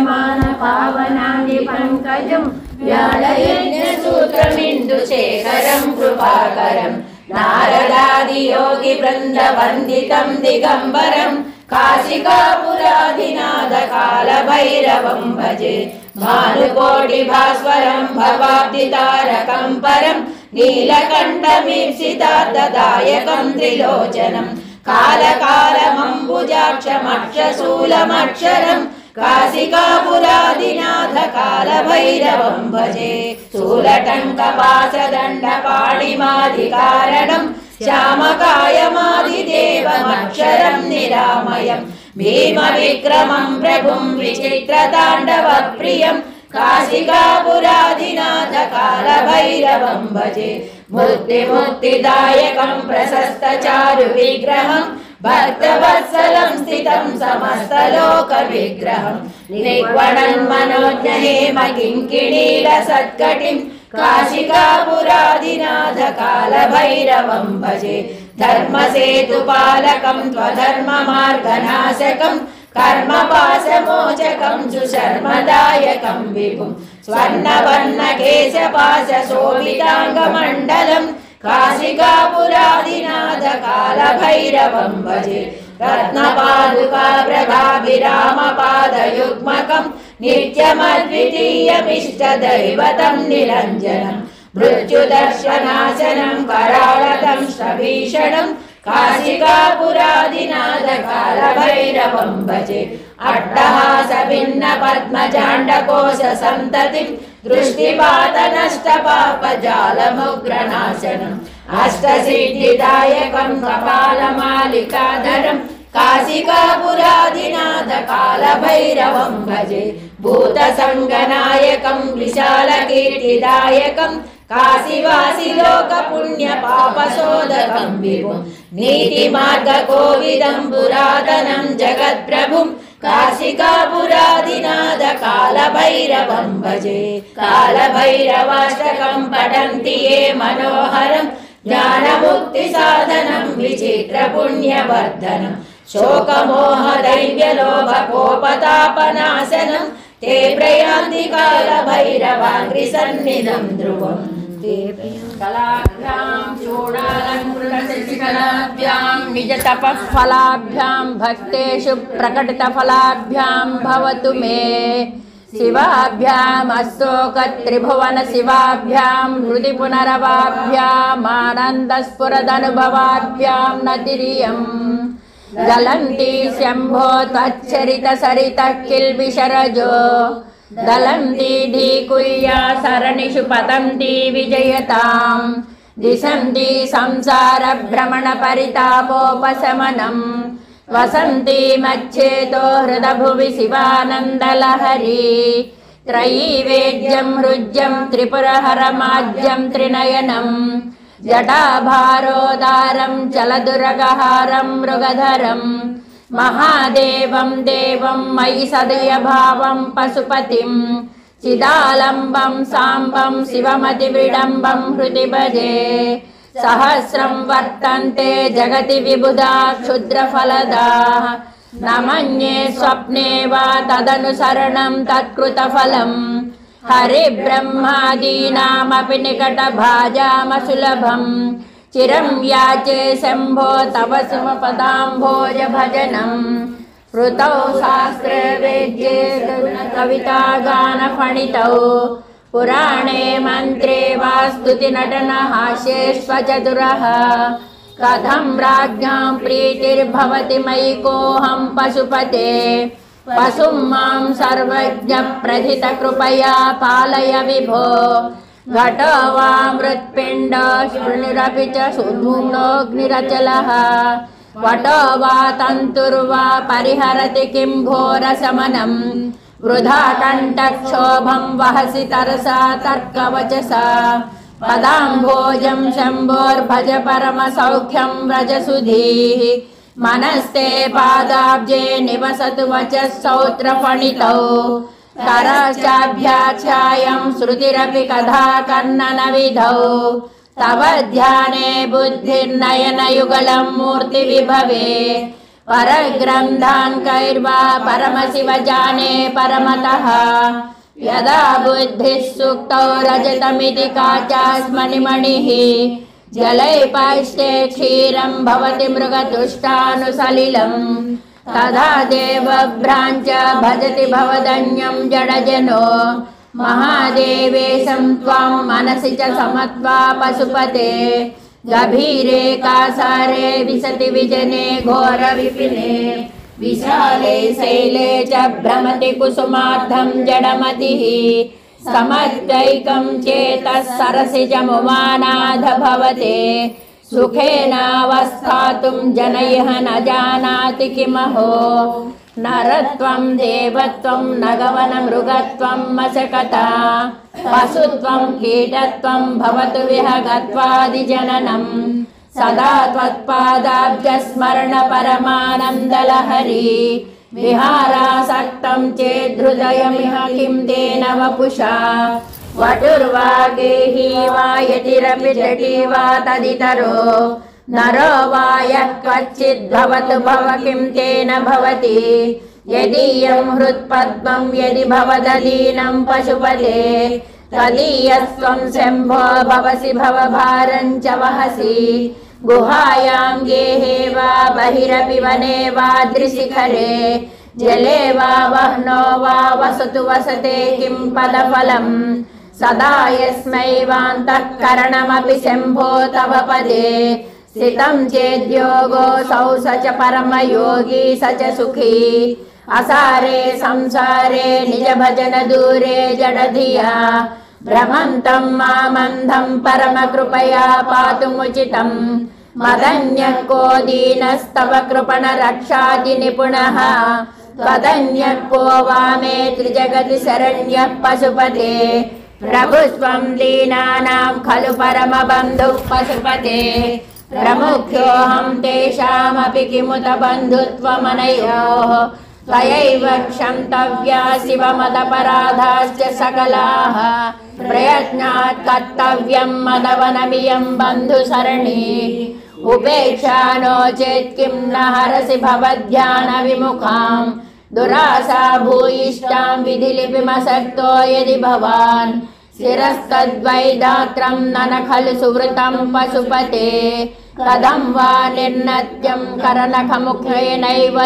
ध्यायमान पावनांगि पंकजं व्यालयज्ञसूत्रमिन्दुशेखरं कृपाकरं नारदादियोगिवृन्दवन्दितं दिगम्बरं काशिकापुराधिनाथ कालभैरवं भजे भानुकोटिभास्वरं भवाब्धितारकं परं नीलकण्ठमीप्सितार्थदायकं त्रिलोचनं कालकालमम्बुजाक्षमक्षशूलमक्षरं काशिकापुराधिनाथ कालभैरवं भजे शूलटङ्कपाशदण्डपाणिमादिकारणं श्यामकायमादिदेवमक्षरं निरामयं भीमविक्रमं प्रभुं विचित्रताण्डवप्रियं काशिकापुराधिनाथ कालभैरवं भजे मुक्तिदायकं प्रशस्तचारुविग्रहं भक्तवत्सलं स्थितं समस्तलोकविग्रहं निर्वणन्मनोज्ञहेमकिङ्किणीलसत्कटिं काशिकापुराधिनाथ कालभैरवं भजे धर्मसेतुपालकं त्वधर्ममार्गनाशकं कर्मपाशमोचकं सुशर्मदायकं विभुं स्वर्णवर्णकेशपाशशोभिताङ्गमण्डलं काशिकापुराधिनाथ कालभैरवं भजे रत्नपादुकाभ्रगाभिरामपादयुग्मकं नित्यमद्वितीयमिष्टदैवतं निरञ्जनं मृत्युदर्शनाशनं कराळदंष्ट्रभीषणं काशिकापुराधिनाथ कालभैरवं भजे अट्टहासभिन्नपद्मजाण्डकोशसन्ततिं दृष्टिपातनष्टपापजालमुग्रनाशनम् अष्टसिद्धिदायकं कपालमालिकाधरं काशिकापुराधिनाथ कालभैरवं भजे भूतसङ्गनायकं विशालकीर्तिदायकं काशीवासिलोकपुण्यपापशोधकं विभुं नीतिमार्गकोविदं पुरातनं जगत्प्रभुं काशिकापुराधिनाथ कालभैरवं भजे कालभैरवाष्टकं पठन्ति ये मनोहरं ज्ञानमुक्तिसाधनं विचित्रपुण्यवर्धनं शोकमोहदैव्यलोभकोपतापनाशनं ते प्रयान्ति कालभैरवाङ्घ्रिसन्निधं ध्रुवम् कलाभ्यां चूडालङ्कृतशशिकलाभ्यां निजतपःफलाभ्यां भक्तेषु प्रकटितफलाभ्यां भवतु मे शिवाभ्याम् अस्तोकत्रिभुवन शिवाभ्यां हृदि पुनरवाभ्याम् आनन्दस्फुरदनुभवाभ्यां नतिरियम् गलन्ति शम्भो त्वच्चरितसरितः किल्बिषरजो दलन्ति ढीकुय्या सरणिषु पतन्ति विजयताम् दिशन्ति संसारभ्रमणपरितापोपशमनम् वसन्ति मच्छेतो हृदभुवि शिवानन्दलहरी त्रयीवेद्यं हृज्यं त्रिपुरहरमाज्यं त्रिनयनम् जटाभारोदारं चलदुरगहारं मृगधरम् महादेवं देवं मयि सदयभावं पशुपतिं चिदालम्बं साम्बं शिवमतिविडम्बं हृदि भजे सहस्रं वर्तन्ते जगति विबुधा क्षुद्रफलदाः न मन्ये स्वप्ने वा तदनुसरणं तत्कृतफलम् हरिब्रह्मादीनामपि निकटभाजामसुलभम् चिरं याचे शम्भो तव सुमपदाम्भोज भजनम् ऋतौ शास्त्रे वेद्ये कवितागानफणितौ पुराणे मन्त्रे वा स्तुतिनटनहास्येष्वचतुरः कथं राज्ञां प्रीतिर्भवति मयि कोऽहं पशुपते पशुं मां सर्वज्ञप्रथितकृपया पालय विभो घटो वा मृत्पिण्ड शृणुरपि च सुधूम्नोऽग्निरचलः वटो वा तन्तुर्वा परिहरति किं घोरशमनं वृथा कण्ठक्षोभं वहसि तरसा तर्कवचसा पदाम्भोजं शम्भोर्भज परमसौख्यं व्रजसुधीः मनस्ते पादाब्जे निवसतु वचः सौत्रफणितौ करश्चाभ्याख्यायं श्रुतिरपि कथा कर्णनविधौ तव ध्याने बुद्धिर्नयनयुगलं मूर्तिविभवे परग्रन्थान्कैर्वा परमशिव जाने परमतः यदा बुद्धिः सुक्तौ रजतमिति काचास्मनिमणिः जलैपास्ते क्षीरं भवति मृगतुष्टानुसलिलम् तदा देवभ्राञ्च भजति भवदन्यं जडजनो महादेवेशं त्वां मनसि च समत्वा पशुपते गभीरे कासारे विशति विजने घोरविपिने विशाले शैले च भ्रमति कुसुमार्धं जडमतिः समद्वैकं चेतः सरसिजमुमानाथ भवते सुखेनावस्थातुं जनयः न जानाति किमहो नरत्वं देवत्वं नगवनमृगत्वं मशकता पशुत्वं कीटत्वं भवतु विहगत्वादिजननं सदा त्वत्पादाब्जस्मरण परमानन्दलहरी विहारासक्तं चेद्धृदयमिह किं तेन वपुषा वटुर्वा गेही वा यतिरपि जटी वा तदितरो नरो वा यः क्वचिद्भवतु भव किं तेन भवति यदीयं हृत्पद्मं यदि भवदधीनं पशुपते तदीयस्त्वं शम्भो भवसि भवभारं च वहसि गुहायां गेहे वा बहिरपि वने वा दृशिखरे जले वा वह्नो वा वसतु वसते किं पदफलम् सदा यस्मैवान्तःकरणमपि शम्भो तव पदे स्थितं चेद्योगोऽसौ स च परमयोगी स च सुखी असारे संसारे निज भजन दूरे जडधिया भ्रमन्तं मामन्धं परमकृपया पातुमुचितम् मदन्यः को दीनस्तव कृपण रक्षाति निपुणः त्वदन्यः को वा मे त्रिजगति शरण्यः पशुपते प्रभुस्त्वं दीनानां खलु परमबन्धुः पशुपते प्रमुख्योऽहं तेषामपि किमुत बन्धुत्वमनयोः त्वयैव क्षन्तव्या शिवमदपराधाश्च सकलाः प्रयत्नात् कर्तव्यं मदवनमियं बन्धुसरणी उपेक्षा नो चेत् किं न हरसि भवद्ध्यानविमुखां दुरासा भूयिष्ठां विधिलिपिमसक्तो यदि भवान् शिरस्तद्वैदात्रं नन खलु सुवृतं पशुपते कथं वा निर्नत्यं करनखमुखेनैव